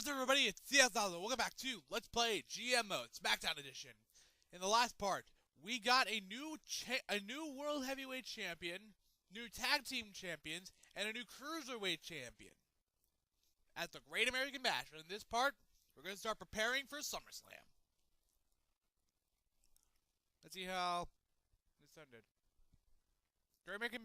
What's up, everybody? It's CSL. Welcome back to Let's Play GM Mode SmackDown Edition. In the last part, we got a new World Heavyweight Champion, new Tag Team Champions, and a new Cruiserweight Champion at the Great American Bash. And in this part, we're going to start preparing for SummerSlam. Let's see how this sounded. Great American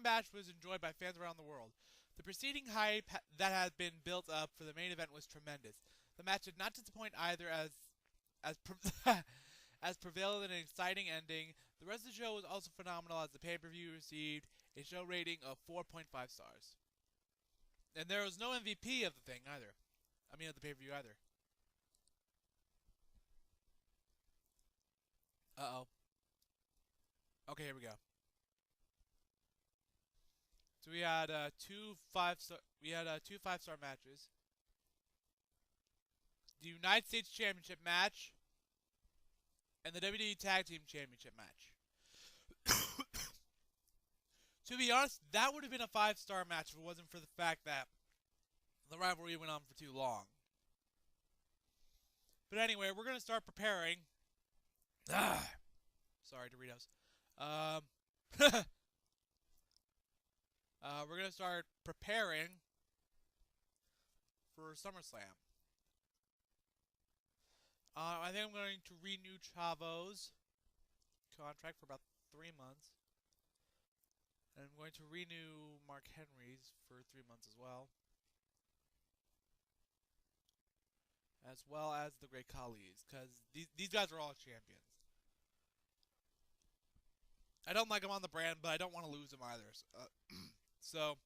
Bash was enjoyed by fans around the world. The preceding hype that had been built up for the main event was tremendous. The match did not disappoint either as prevailed in an exciting ending. The rest of the show was also phenomenal as the pay-per-view received a show rating of 4.5 stars. And there was no MVP of the thing either. I mean of the pay-per-view either. Uh-oh. Okay, here we go. So we had two five-star matches. The United States Championship match and the WWE Tag Team Championship match. To be honest, that would have been a 5-star match if it wasn't for the fact that the rivalry went on for too long. But anyway, we're gonna start preparing. Sorry, Doritos. We're going to start preparing for SummerSlam. I think I'm going to renew Chavo's contract for about 3 months. And I'm going to renew Mark Henry's for 3 months as well. As well as the Great Khali's, because these guys are all champions. I don't like them on the brand, but I don't want to lose them either. So,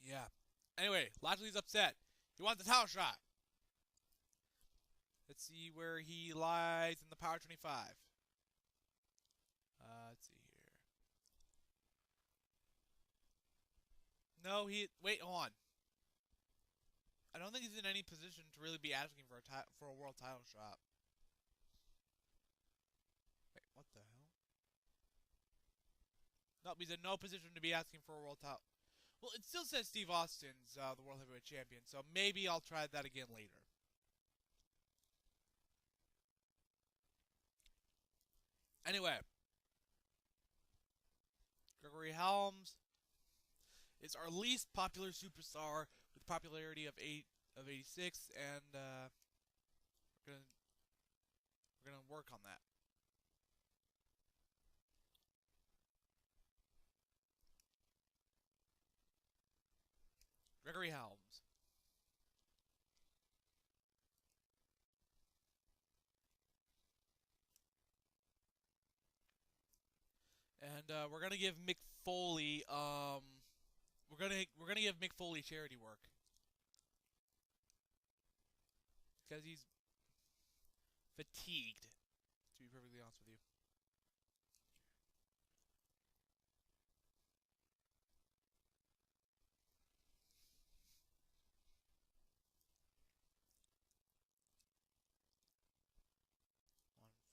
yeah. Anyway, Lashley's upset. He wants the title shot. Let's see where he lies in the Power 25. Let's see here. No, wait, hold on. I don't think he's in any position to really be asking for a world title shot. Wait, what the hell? Nope, he's in no position to be asking for a world title. Well, it still says Steve Austin's the World Heavyweight Champion, so maybe I'll try that again later. Anyway. Gregory Helms is our least popular superstar with a popularity of 86, and we're gonna work on that. Gregory Helms. And we're gonna give Mick Foley we're gonna give Mick Foley charity work. Because he's fatigued, to be perfectly honest with you.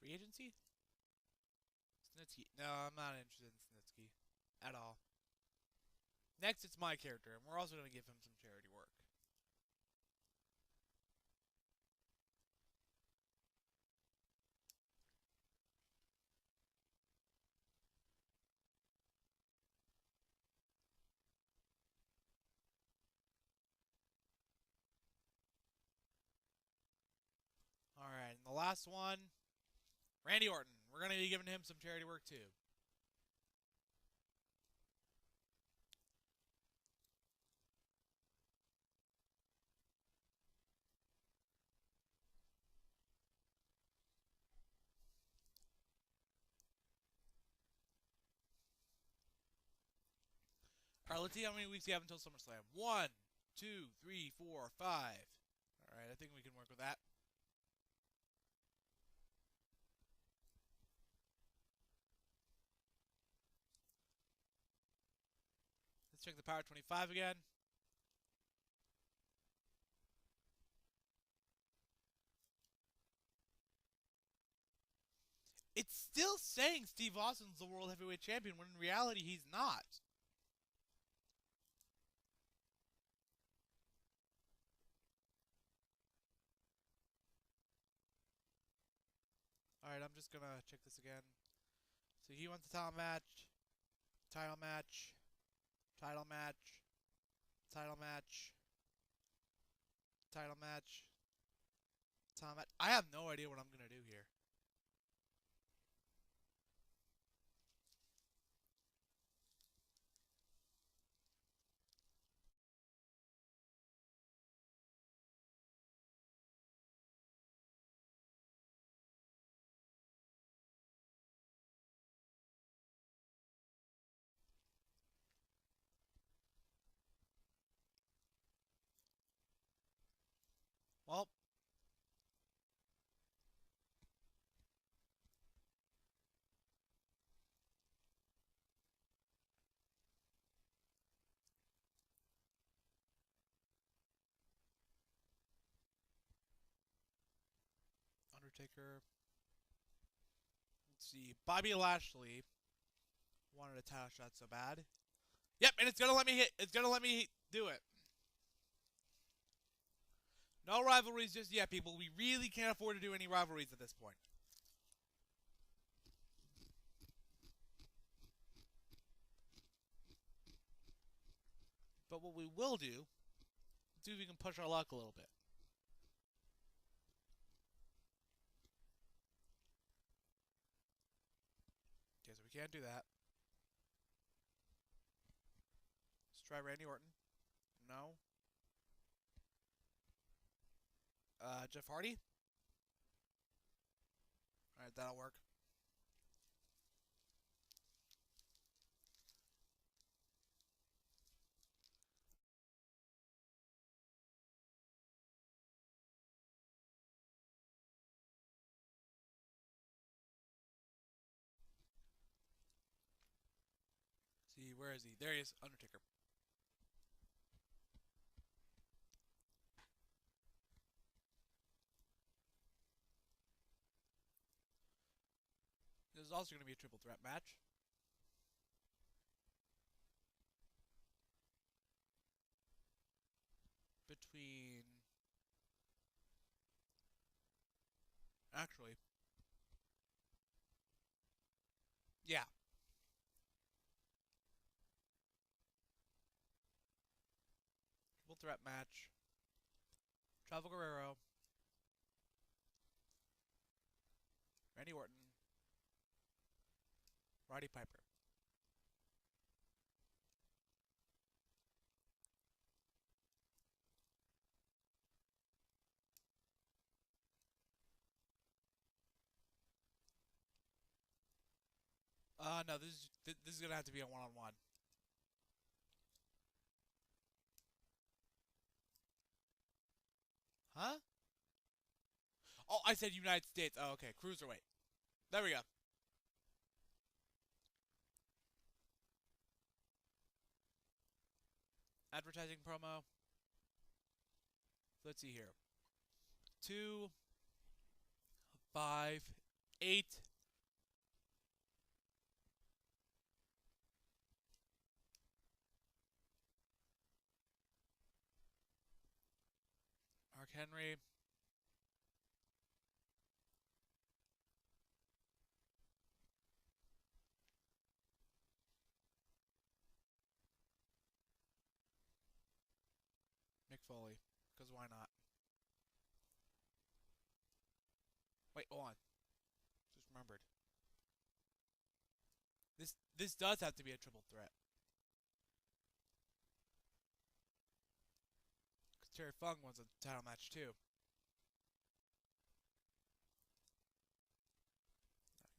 Free agency? Snitsky. No, I'm not interested in Snitsky. At all. Next, it's my character, and we're also going to give him some charity work. Alright, and the last one, Randy Orton. We're going to be giving him some charity work too. Alright, let's see how many weeks we have until SummerSlam. 1, 2, 3, 4, 5. Alright, I think we can work with that. Let's check the Power 25 again. It's still saying Steve Austin's the World Heavyweight Champion, when in reality he's not. Alright, I'm just gonna check this again. So he wants the title match. Title match. Title match. Title match. Title match. Title match. I have no idea what I'm gonna do here. Well, Undertaker. Let's see. Bobby Lashley wanted a title shot so bad. Yep, and it's gonna let me hit. It's gonna let me do it. No rivalries just yet, people. We really can't afford to do any rivalries at this point. But what we will do, see if we can push our luck a little bit. Okay, so we can't do that. Let's try Randy Orton. No. Jeff Hardy? Alright, that'll work. See, where is he? There he is, Undertaker. This is also going to be a triple threat match. Between... Actually... Yeah. Triple threat match. Chavo Guerrero. Randy Orton. Roddy Piper. No, this is gonna have to be a one-on-one. Huh? Oh, I said United States. Oh, okay. Cruiserweight. There we go. Advertising promo. Let's see here. 2, 5, 8. Mark Henry. Mick Foley. Because why not? Wait, hold on. Just remembered. This does have to be a triple threat. Because Terry Funk wants a title match too.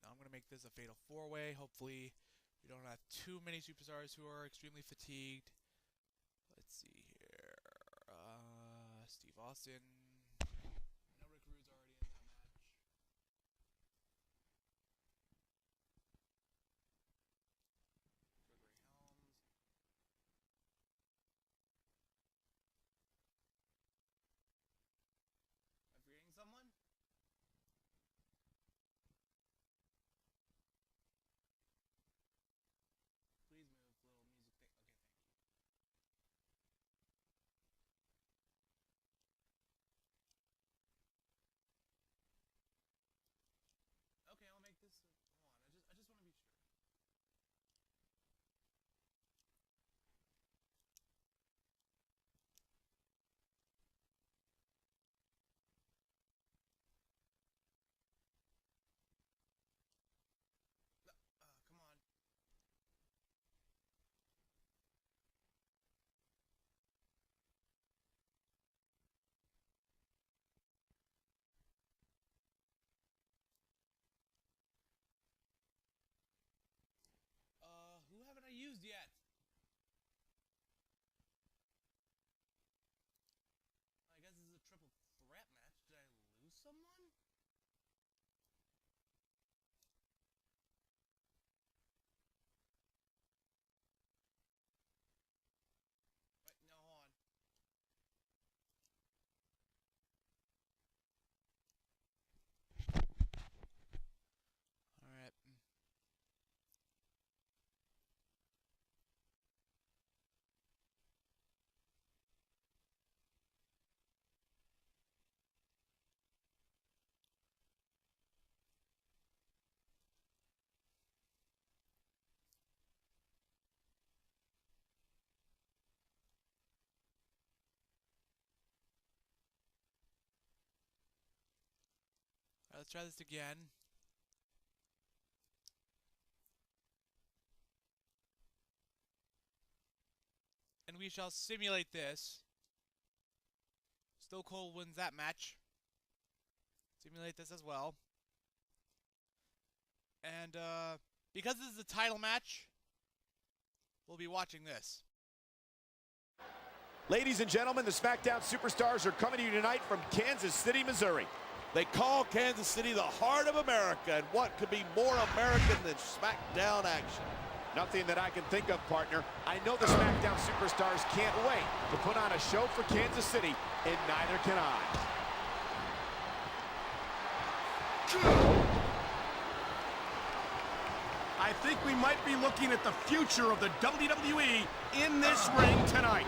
Now I'm going to make this a fatal 4-way. Hopefully we don't have too many superstars who are extremely fatigued. Let's see here. Steve Austin. I know Rick Rude's already in that match. Gregory Helms. Am I forgetting someone? Please move, little music thing. Okay, thank you. someone? Wait, no, hold on. All right. All right, let's try this again. And we shall simulate this. Stone Cold wins that match. Simulate this as well. And because this is a title match, we'll be watching this. Ladies and gentlemen, the SmackDown Superstars are coming to you tonight from Kansas City, Missouri. They call Kansas City the heart of America, and what could be more American than SmackDown action? Nothing that I can think of, partner. I know the SmackDown Superstars can't wait to put on a show for Kansas City, and neither can I. I think we might be looking at the future of the WWE in this ring tonight.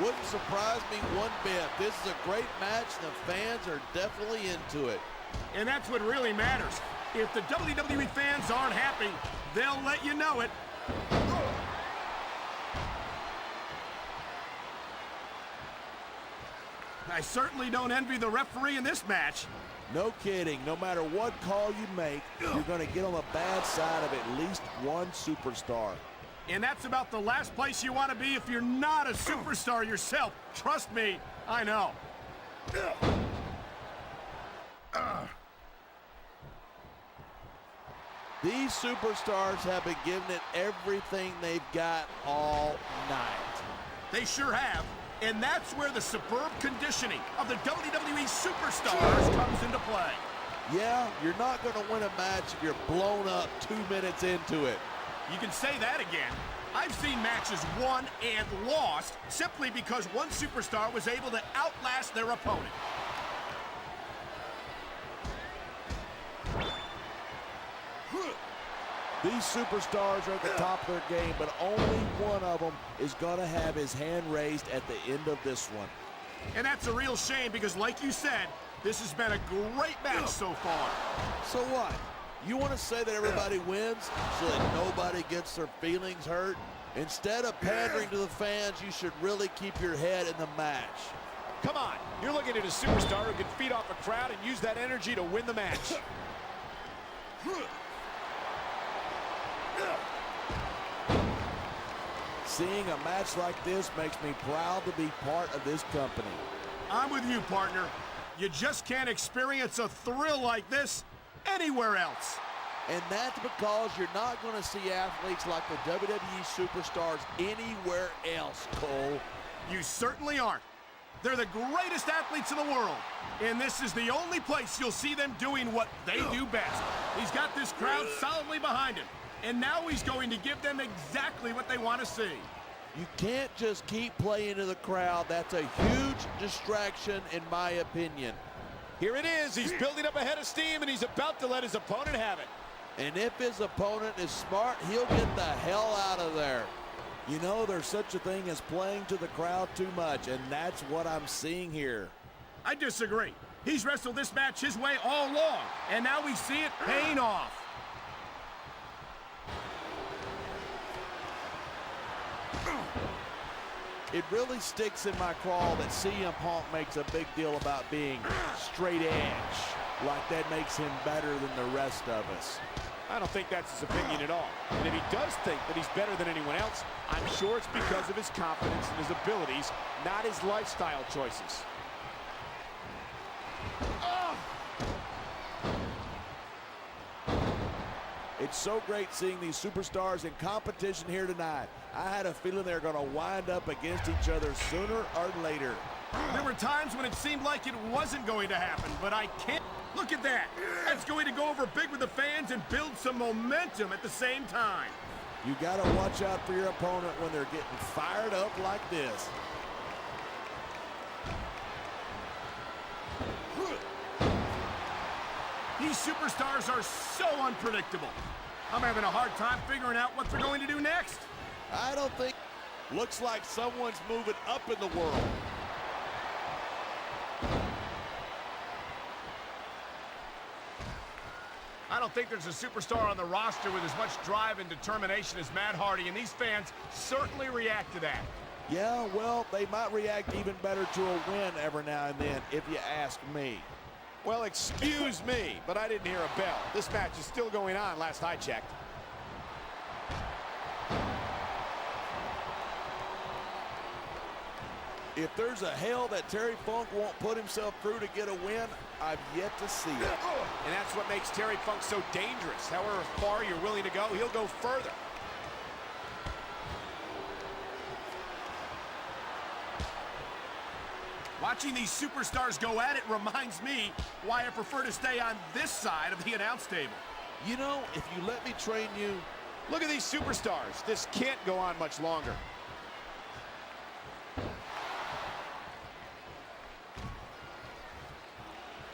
Wouldn't surprise me one bit. This is a great match. The fans are definitely into it. And that's what really matters. If the WWE fans aren't happy, they'll let you know it. I certainly don't envy the referee in this match. No kidding. No matter what call you make, you're going to get on the bad side of at least one superstar. And that's about the last place you want to be if you're not a superstar yourself. Trust me, I know. These superstars have been giving it everything they've got all night. They sure have. And that's where the superb conditioning of the WWE superstars comes into play. Yeah, you're not going to win a match if you're blown up 2 minutes into it. You can say that again. I've seen matches won and lost simply because one superstar was able to outlast their opponent. These superstars are at the top of their game, but only one of them is going to have his hand raised at the end of this one. And that's a real shame because, like you said, this has been a great match so far. So what? You want to say that everybody wins so that nobody gets their feelings hurt? Instead of pandering to the fans, you should really keep your head in the match. Come on, you're looking at a superstar who can feed off a crowd and use that energy to win the match. Seeing a match like this makes me proud to be part of this company. I'm with you, partner. You just can't experience a thrill like this anywhere else. And that's because you're not going to see athletes like the WWE superstars anywhere else, Cole. You certainly aren't. They're the greatest athletes in the world. And this is the only place you'll see them doing what they do best. He's got this crowd solidly behind him. And now he's going to give them exactly what they want to see. You can't just keep playing to the crowd. That's a huge distraction, in my opinion. Here it is. He's building up a head of steam, and he's about to let his opponent have it. And if his opponent is smart, he'll get the hell out of there. You know, there's such a thing as playing to the crowd too much, and that's what I'm seeing here. I disagree. He's wrestled this match his way all along, and now we see it paying off. It really sticks in my craw that CM Punk makes a big deal about being straight edge, like that makes him better than the rest of us. I don't think that's his opinion at all. And if he does think that he's better than anyone else, I'm sure it's because of his confidence and his abilities, not his lifestyle choices. It's so great seeing these superstars in competition here tonight. I had a feeling they were going to wind up against each other sooner or later. There were times when it seemed like it wasn't going to happen, but I can't. Look at that. That's going to go over big with the fans and build some momentum at the same time. You got to watch out for your opponent when they're getting fired up like this. These superstars are so unpredictable. I'm having a hard time figuring out what they're going to do next. I don't think. Looks like someone's moving up in the world. I don't think there's a superstar on the roster with as much drive and determination as Matt Hardy, and these fans certainly react to that. Yeah, well, they might react even better to a win every now and then, if you ask me. Well, excuse me, but I didn't hear a bell. This match is still going on last I checked. If there's a hell that Terry Funk won't put himself through to get a win, I've yet to see it. And that's what makes Terry Funk so dangerous. However far you're willing to go, he'll go further. Watching these superstars go at it reminds me why I prefer to stay on this side of the announce table. You know, if you let me train you... Look at these superstars. This can't go on much longer.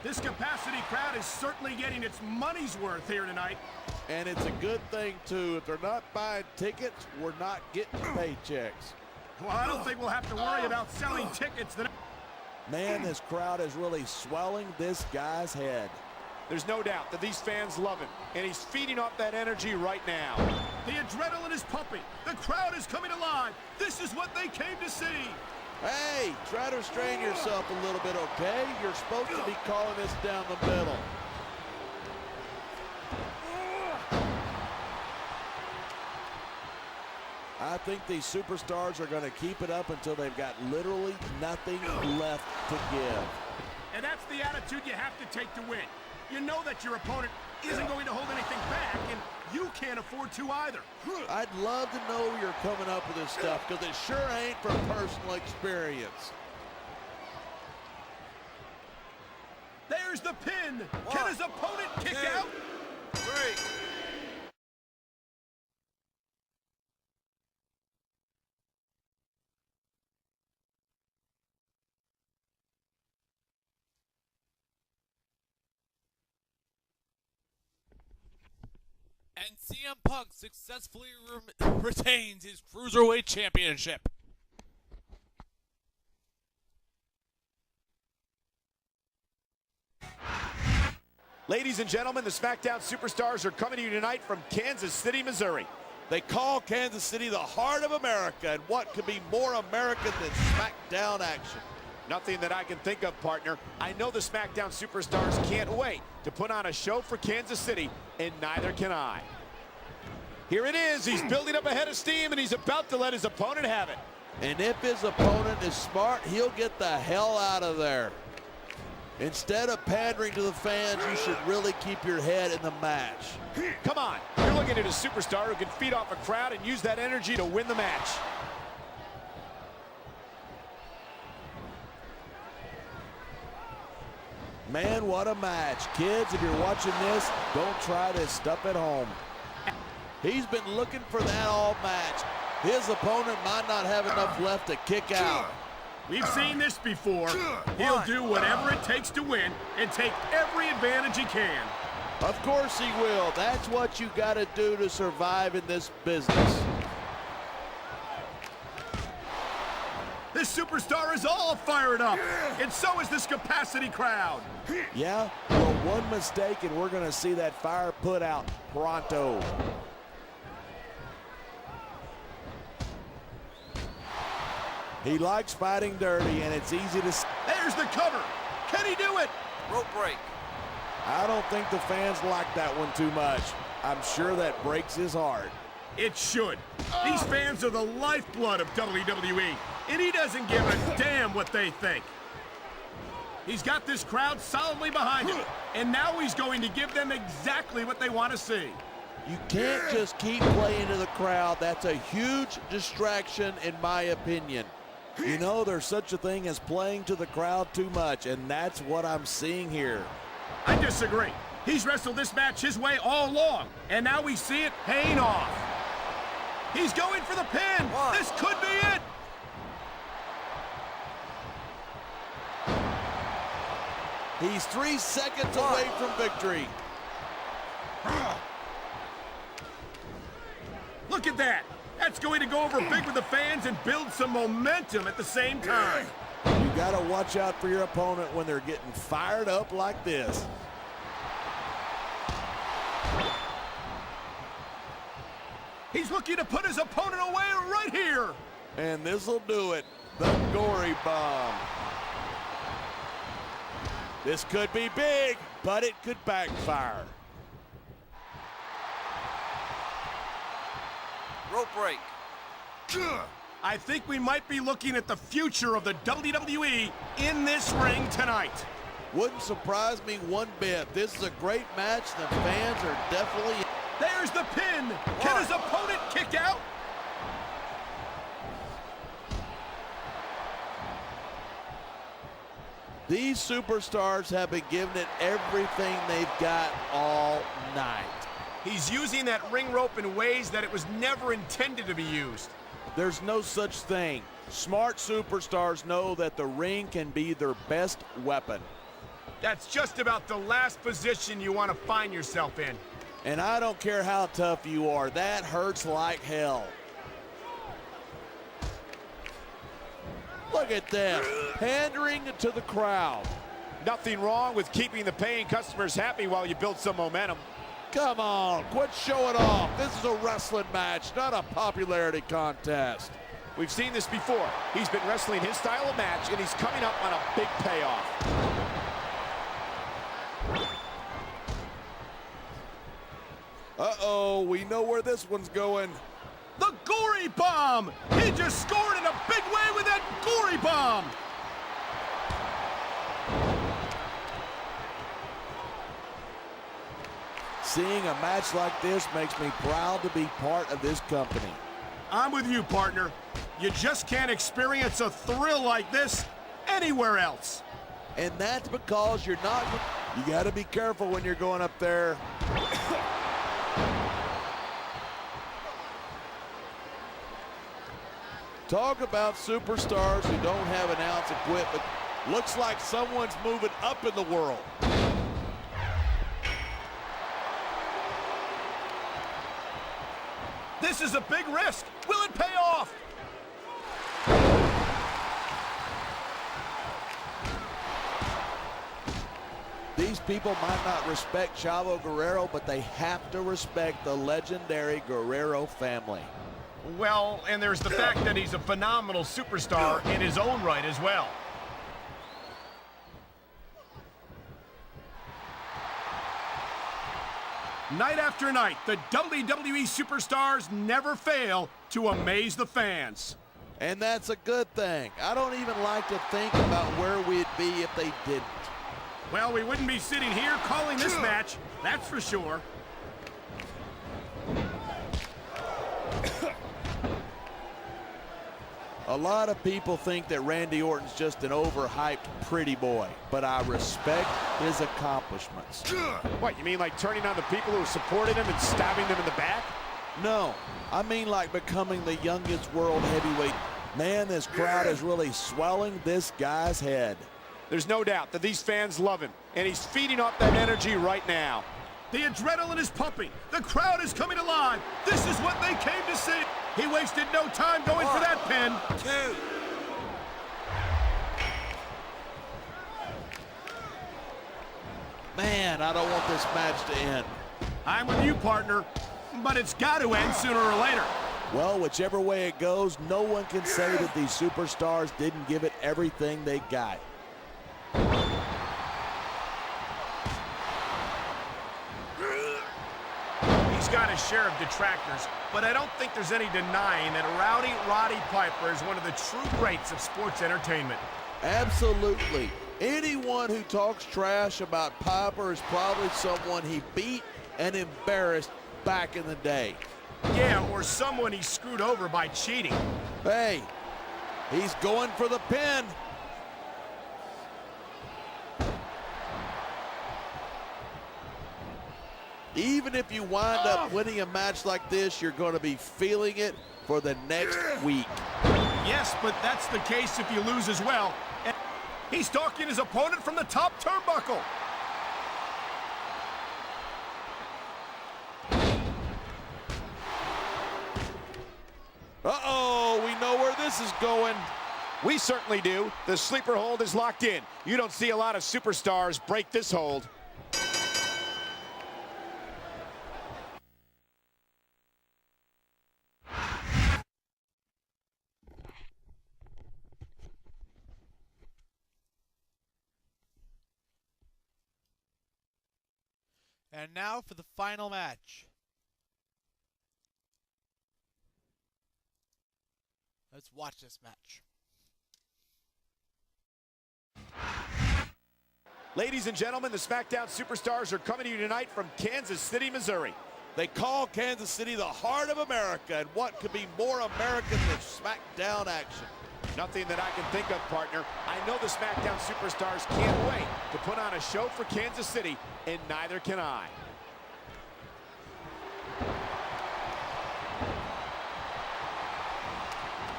This capacity crowd is certainly getting its money's worth here tonight. And it's a good thing, too. If they're not buying tickets, we're not getting paychecks. Well, I don't think we'll have to worry about selling tickets. Man, this crowd is really swelling this guy's head. There's no doubt that these fans love him, and he's feeding off that energy right now. The adrenaline is pumping. The crowd is coming alive. This is what they came to see. Hey, try to restrain yourself a little bit, okay? You're supposed to be calling this down the middle. I think these superstars are going to keep it up until they've got literally nothing left to give. And that's the attitude you have to take to win. You know that your opponent isn't going to hold anything back, and you can't afford to either. I'd love to know you're coming up with this stuff, because it sure ain't from personal experience. There's the pin. Can his opponent kick out? 3. And CM Punk successfully retains his Cruiserweight Championship. Ladies and gentlemen, the SmackDown Superstars are coming to you tonight from Kansas City, Missouri. They call Kansas City the heart of America, and what could be more American than SmackDown action? Nothing that I can think of, partner. I know the SmackDown Superstars can't wait to put on a show for Kansas City, and neither can I. Here it is. He's building up a head of steam, and he's about to let his opponent have it. And if his opponent is smart, he'll get the hell out of there. Instead of pandering to the fans, you should really keep your head in the match. Come on. You're looking at a superstar who can feed off a crowd and use that energy to win the match. Man, what a match. Kids, if you're watching this, don't try this stuff at home. He's been looking for that all match. His opponent might not have enough left to kick out. We've seen this before. He'll do whatever it takes to win and take every advantage he can. Of course he will. That's what you got to do to survive in this business. This superstar is all fired up, and so is this capacity crowd. Yeah, well, one mistake and we're going to see that fire put out pronto. He likes fighting dirty, and it's easy to... There's the cover. Can he do it? Rope break. I don't think the fans like that one too much. I'm sure that breaks his heart. It should. These fans are the lifeblood of WWE, and he doesn't give a damn what they think. He's got this crowd solidly behind him, and now he's going to give them exactly what they want to see. You can't just keep playing to the crowd. That's a huge distraction, in my opinion. You know, there's such a thing as playing to the crowd too much, and that's what I'm seeing here. I disagree. He's wrestled this match his way all along, and now we see it paying off. He's going for the pin. This could be it. He's 3 seconds away from victory. Look at that. That's going to go over big with the fans and build some momentum at the same time. You got to watch out for your opponent when they're getting fired up like this. He's looking to put his opponent away right here. And this will do it. The gory bomb. This could be big, but it could backfire. Rope break. I think we might be looking at the future of the WWE in this ring tonight. Wouldn't surprise me one bit. This is a great match. The fans are definitely... There's the pin. Can his opponent kick out? These superstars have been giving it everything they've got all night. He's using that ring rope in ways that it was never intended to be used. There's no such thing. Smart superstars know that the ring can be their best weapon. That's just about the last position you want to find yourself in. And I don't care how tough you are, that hurts like hell. Look at this, pandering to the crowd. Nothing wrong with keeping the paying customers happy while you build some momentum. Come on, quit showing off. This is a wrestling match, not a popularity contest. We've seen this before. He's been wrestling his style of match, and he's coming up on a big payoff. Uh-oh, we know where this one's going. The gory bomb! He just scored in a big way with that gory bomb! Seeing a match like this makes me proud to be part of this company. I'm with you, partner. You just can't experience a thrill like this anywhere else. And that's because you're not... You got to be careful when you're going up there. Talk about superstars who don't have an ounce of equipment. Looks like someone's moving up in the world. This is a big risk. Will it pay off? These people might not respect Chavo Guerrero, but they have to respect the legendary Guerrero family. Well, and there's the fact that he's a phenomenal superstar in his own right as well. Night after night, the WWE superstars never fail to amaze the fans. And that's a good thing. I don't even like to think about where we'd be if they didn't. Well, we wouldn't be sitting here calling this match, that's for sure. A lot of people think that Randy Orton's just an overhyped pretty boy, but I respect his accomplishments. What, you mean like turning on the people who supported him and stabbing them in the back? No, I mean like becoming the youngest world heavyweight. Man, this crowd is really swelling this guy's head. There's no doubt that these fans love him, and he's feeding off that energy right now. The adrenaline is pumping. The crowd is coming alive. This is what they came to see. He wasted no time going for that pin. 2. Man, I don't want this match to end. I'm with you, partner, but it's got to end sooner or later. Well, whichever way it goes, no one can say that these superstars didn't give it everything they got. He's got his share of detractors, but I don't think there's any denying that Rowdy Roddy Piper is one of the true greats of sports entertainment. Absolutely. Anyone who talks trash about Piper is probably someone he beat and embarrassed back in the day. Yeah, or someone he screwed over by cheating. Hey, He's going for the pin. Even if you wind up winning a match like this, you're going to be feeling it for the next week. Yes, but that's the case if you lose as well. And he's stalking his opponent from the top turnbuckle. Uh-oh, we know where this is going. We certainly do. The sleeper hold is locked in. You don't see a lot of superstars break this hold. And now for the final match. Let's watch this match. Ladies and gentlemen, the SmackDown Superstars are coming to you tonight from Kansas City, Missouri. They call Kansas City the heart of America, and what could be more American than SmackDown action? Nothing that I can think of, partner. I know the SmackDown Superstars can't wait to put on a show for Kansas City, and neither can I.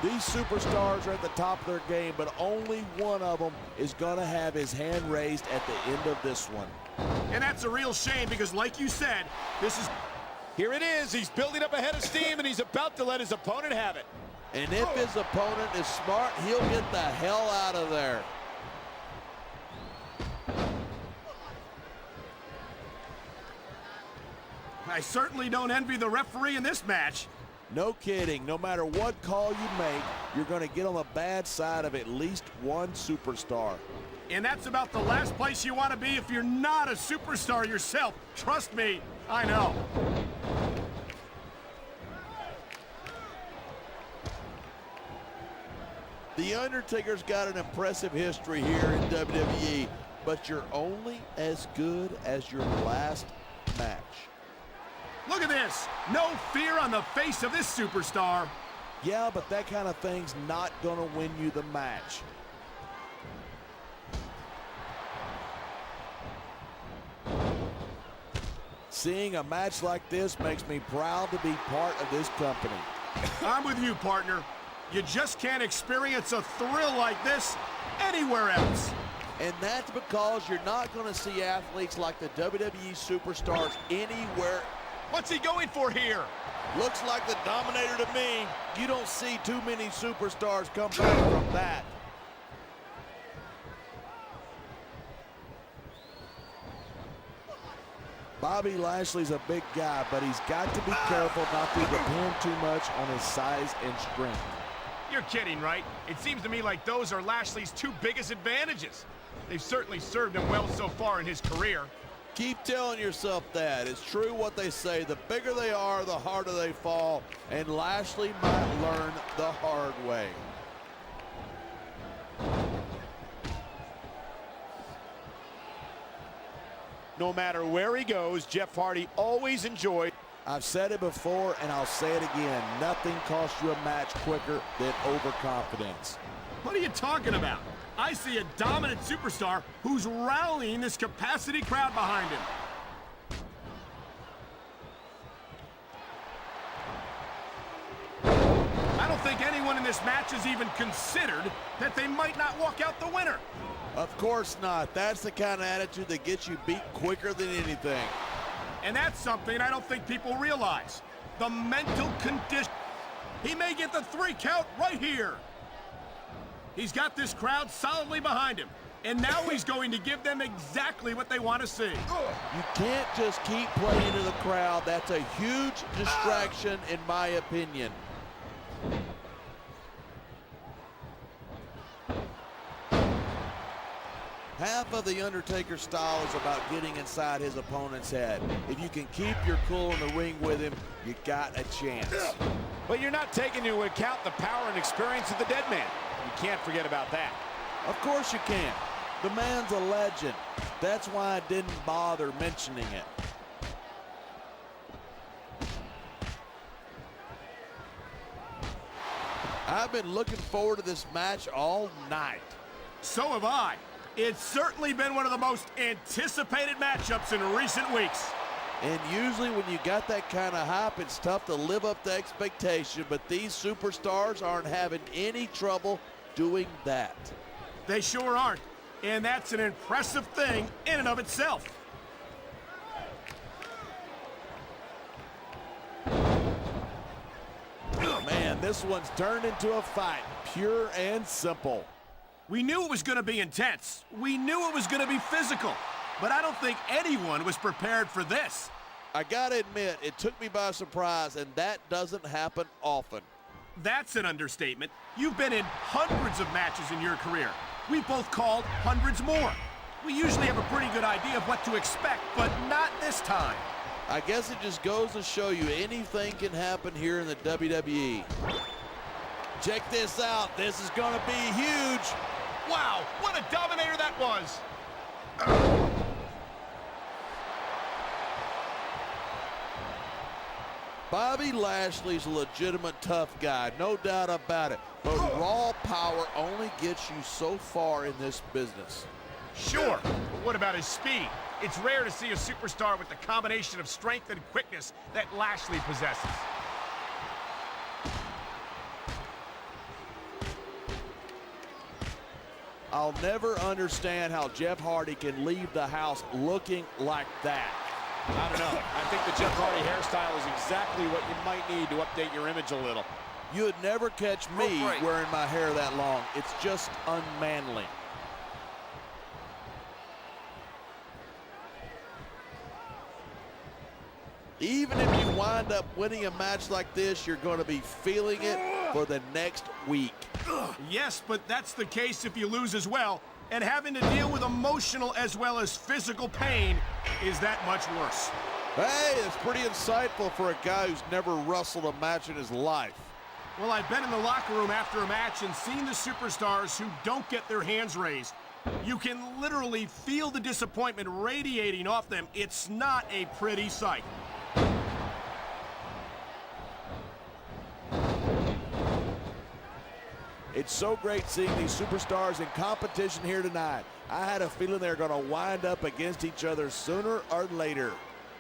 These superstars are at the top of their game, but only one of them is going to have his hand raised at the end of this one. And that's a real shame because, like you said, this is... Here it is. He's building up a head of steam, and he's about to let his opponent have it. And if his opponent is smart, he'll get the hell out of there. I certainly don't envy the referee in this match. No kidding. No matter what call you make, you're going to get on the bad side of at least one superstar. And that's about the last place you want to be if you're not a superstar yourself. Trust me, I know. The Undertaker's got an impressive history here in WWE, but you're only as good as your last match. Look at this. No fear on the face of this superstar. Yeah, but that kind of thing's not going to win you the match. Seeing a match like this makes me proud to be part of this company. I'm with you, partner. You just can't experience a thrill like this anywhere else. And that's because you're not going to see athletes like the WWE superstars anywhere. What's he going for here? Looks like the Dominator to me. You don't see too many superstars come back from that. Bobby Lashley's a big guy, but he's got to be careful not to depend too much on his size and strength. You're kidding, right? It seems to me like those are Lashley's two biggest advantages. They've certainly served him well so far in his career. Keep telling yourself that. It's true what they say. The bigger they are, the harder they fall. And Lashley might learn the hard way. No matter where he goes, Jeff Hardy always enjoyed. I've said it before, and I'll say it again. Nothing costs you a match quicker than overconfidence. What are you talking about? I see a dominant superstar who's rallying this capacity crowd behind him. I don't think anyone in this match has even considered that they might not walk out the winner. Of course not. That's the kind of attitude that gets you beat quicker than anything. And that's something I don't think people realize. The mental condition. He may get the 3 count right here. He's got this crowd solidly behind him. And now he's going to give them exactly what they want to see. You can't just keep playing to the crowd. That's a huge distraction, in my opinion. Half of The Undertaker's style is about getting inside his opponent's head. If you can keep your cool in the ring with him, you got a chance. But you're not taking into account the power and experience of the dead man. You can't forget about that. Of course you can. The man's a legend. That's why I didn't bother mentioning it. I've been looking forward to this match all night. So have I. It's certainly been one of the most anticipated matchups in recent weeks. And usually when you got that kind of hype, it's tough to live up to expectation, but these superstars aren't having any trouble doing that. They sure aren't, and that's an impressive thing in and of itself. Man, this one's turned into a fight, pure and simple. We knew it was going to be intense. We knew it was going to be physical. But I don't think anyone was prepared for this. I gotta admit, it took me by surprise, and that doesn't happen often. That's an understatement. You've been in hundreds of matches in your career. We both called hundreds more. We usually have a pretty good idea of what to expect, but not this time. I guess it just goes to show you anything can happen here in the WWE. Check this out. This is gonna be huge. Wow, what a dominator that was. Bobby Lashley's a legitimate tough guy, no doubt about it. But raw power only gets you so far in this business. Sure, but what about his speed? It's rare to see a superstar with the combination of strength and quickness that Lashley possesses. I'll never understand how Jeff Hardy can leave the house looking like that. I don't know. I think the Jeff Hardy hairstyle is exactly what you might need to update your image a little. You would never catch me wearing my hair that long. It's just unmanly. Even if you wind up winning a match like this, you're going to be feeling it for the next week. Yes, but that's the case if you lose as well. And having to deal with emotional as well as physical pain is that much worse. Hey, it's pretty insightful for a guy who's never wrestled a match in his life. Well, I've been in the locker room after a match and seen the superstars who don't get their hands raised. You can literally feel the disappointment radiating off them. It's not a pretty sight. It's so great seeing these superstars in competition here tonight. I had a feeling they were going to wind up against each other sooner or later.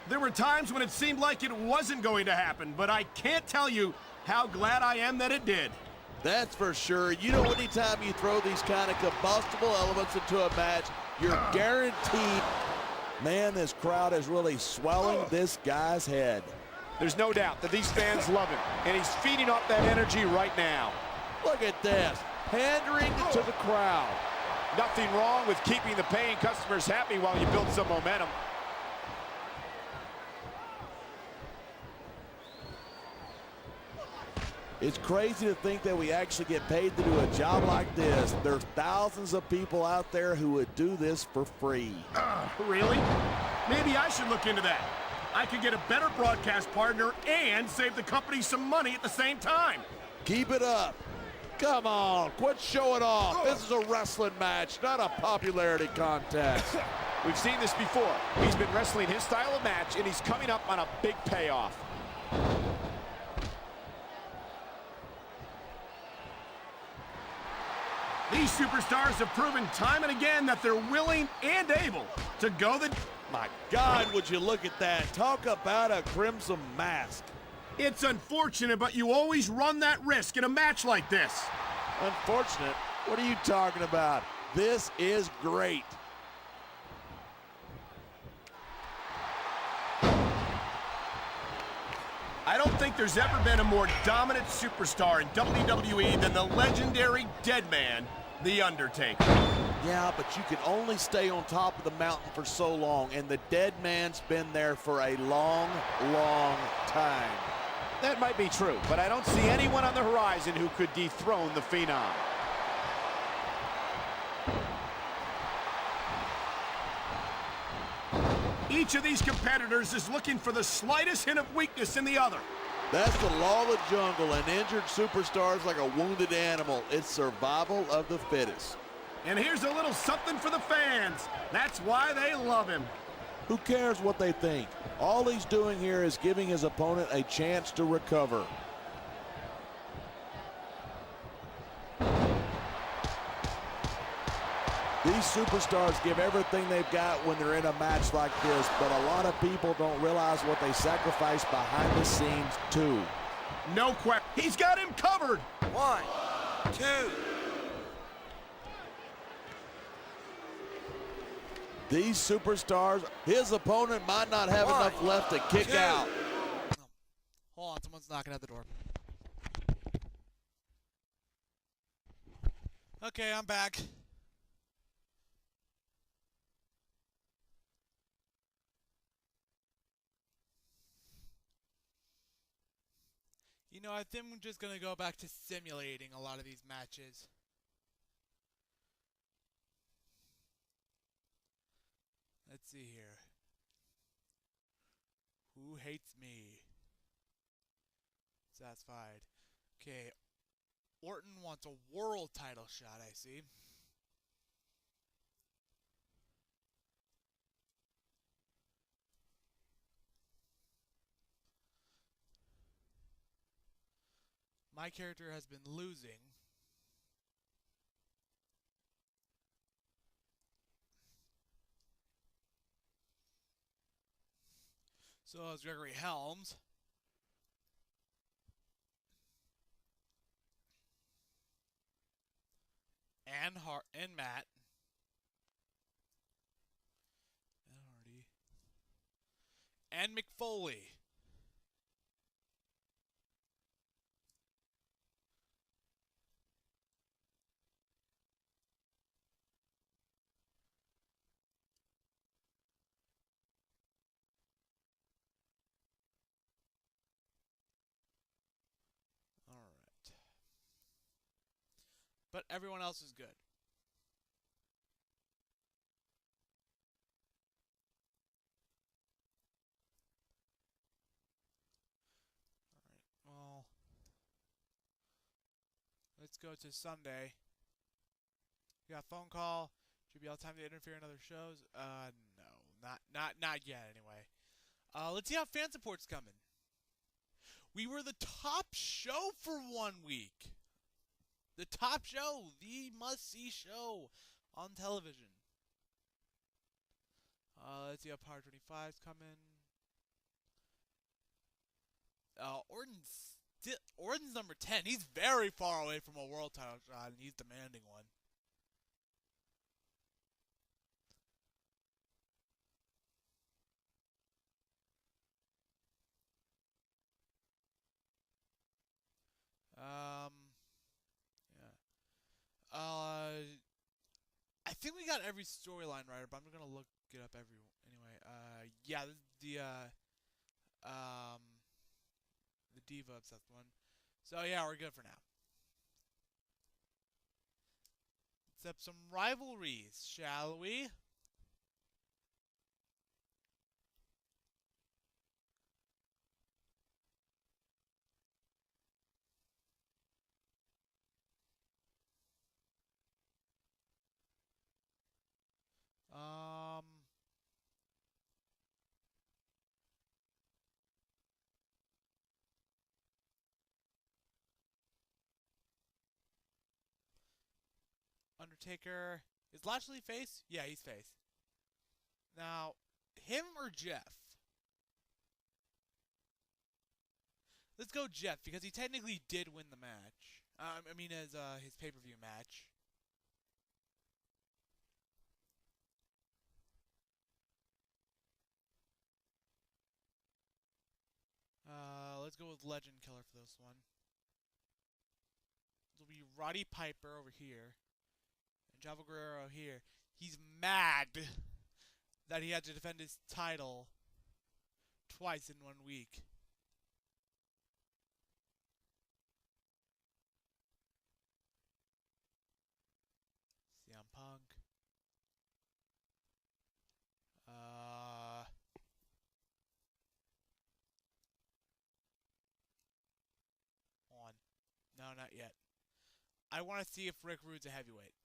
There were times when it seemed like it wasn't going to happen, but I can't tell you how glad I am that it did. That's for sure. You know, anytime you throw these kind of combustible elements into a match, you're guaranteed. Man, this crowd is really swelling this guy's head. There's no doubt that these fans love him, and he's feeding off that energy right now. Look at this, pandering to the crowd. Nothing wrong with keeping the paying customers happy while you build some momentum. It's crazy to think that we actually get paid to do a job like this. There's thousands of people out there who would do this for free. Really? Maybe I should look into that. I could get a better broadcast partner and save the company some money at the same time. Keep it up. Come on, quit showing off. This is a wrestling match, not a popularity contest. We've seen this before. He's been wrestling his style of match, and he's coming up on a big payoff. These superstars have proven time and again that they're willing and able to go the... My God, would you look at that. Talk about a crimson mask. It's unfortunate, but you always run that risk in a match like this. Unfortunate? What are you talking about? This is great. I don't think there's ever been a more dominant superstar in WWE than the legendary Deadman, The Undertaker. Yeah, but you can only stay on top of the mountain for so long, and the dead man's been there for a long, long time. That might be true, but I don't see anyone on the horizon who could dethrone the Phenom. Each of these competitors is looking for the slightest hint of weakness in the other. That's the law of the jungle. An injured superstar is like a wounded animal. It's survival of the fittest. And here's a little something for the fans. That's why they love him. Who cares what they think? All he's doing here is giving his opponent a chance to recover. These superstars give everything they've got when they're in a match like this, but a lot of people don't realize what they sacrifice behind the scenes, too. No question. He's got him covered. 1, 2. These superstars, his opponent might not have enough left to kick out. Hold on, someone's knocking at the door. Okay, I'm back. You know, I think I'm just gonna go back to simulating a lot of these matches. Let's see here. Who hates me? Satisfied. Okay. Orton wants a world title shot, I see. My character has been losing. So is Gregory Helms. And Matt. And Hardy. And McFoley. Alright. But everyone else is good. Well, let's go to Sunday. We got a phone call. Should be all the time to interfere in other shows. No, not yet. Anyway, let's see how fan support's coming. We were the top show for 1 week. The top show, the must-see show on television. Let's see how Power 25's coming. Orton's number 10. He's very far away from a world title shot, and he's demanding one. Yeah. I think we got every storyline right, but I'm gonna look it up anyway. Yeah, this is the Diva obsessed one. So yeah, we're good for now. Let's have some rivalries, shall we? Undertaker. Is Lashley face? Yeah, he's face. Now, him or Jeff? Let's go Jeff, because he technically did win the match. I mean, as his pay-per-view match. Let's go with Legend Killer for this one. It'll be Roddy Piper over here. And Chavo Guerrero here. He's mad that he had to defend his title twice in 1 week. CM Punk. No, not yet. I want to see if Rick Rude's a heavyweight.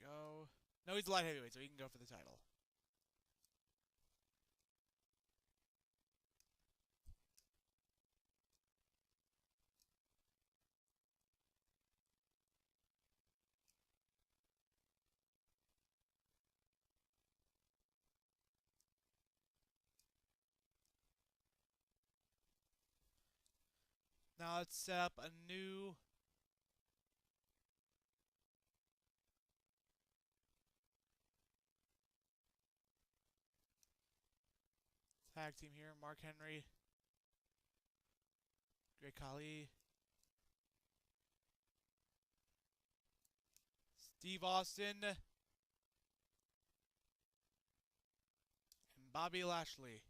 There we go. No, he's a light heavyweight, so he can go for the title. now let's set up a new tag team here. Mark Henry, Great Khali, Steve Austin, and Bobby Lashley.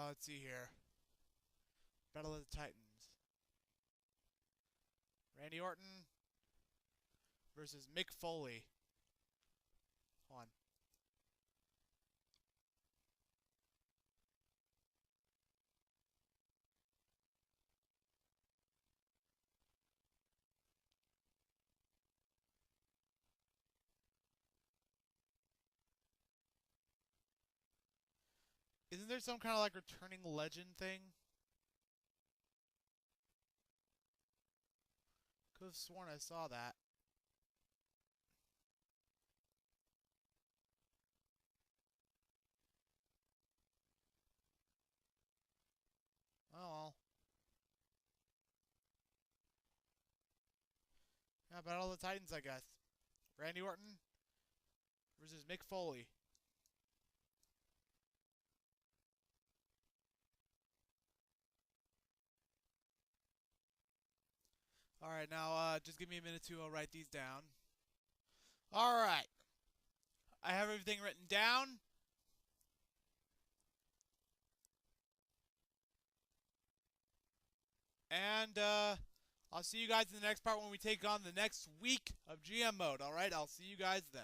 Let's see here. Battle of the Titans. Randy Orton versus Mick Foley. Hold on. Isn't there some kind of like returning legend thing? Could have sworn I saw that. Oh well. Yeah, Battle of the Titans, I guess. Randy Orton versus Mick Foley. Alright, now just give me a minute to write these down. Alright. I have everything written down. And I'll see you guys in the next part when we take on the next week of GM mode. Alright, I'll see you guys then.